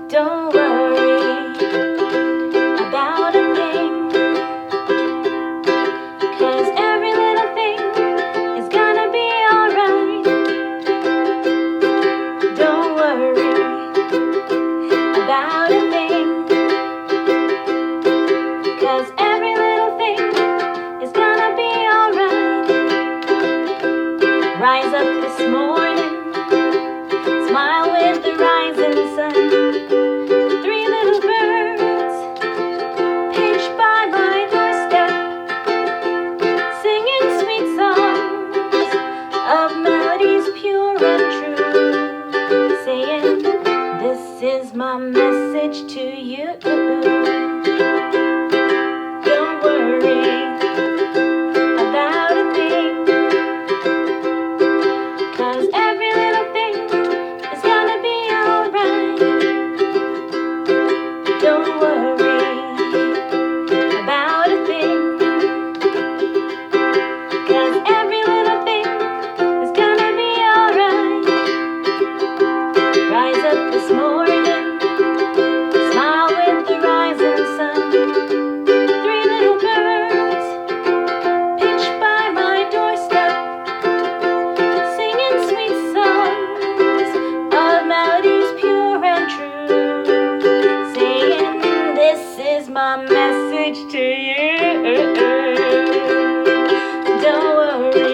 Don't worry about a thing, 'cause every little thing is gonna be alright. Don't worry about a thing, 'cause every little thing is gonna be alright. Rise up this morning, smile with the rising sun. Three little birds pitch by my doorstep, singing sweet songs of melodies pure and true, saying, this is my message to you. Don't worry about a thing, 'cause every little thing is gonna be alright. Don't worry about a thing, 'cause every little thing is gonna be alright. Rise up this morning, smile with the rising sun. Three little birds pitch by my doorstep, singing sweet songs of melodies pure and true, saying, this is my message to you. Don't worry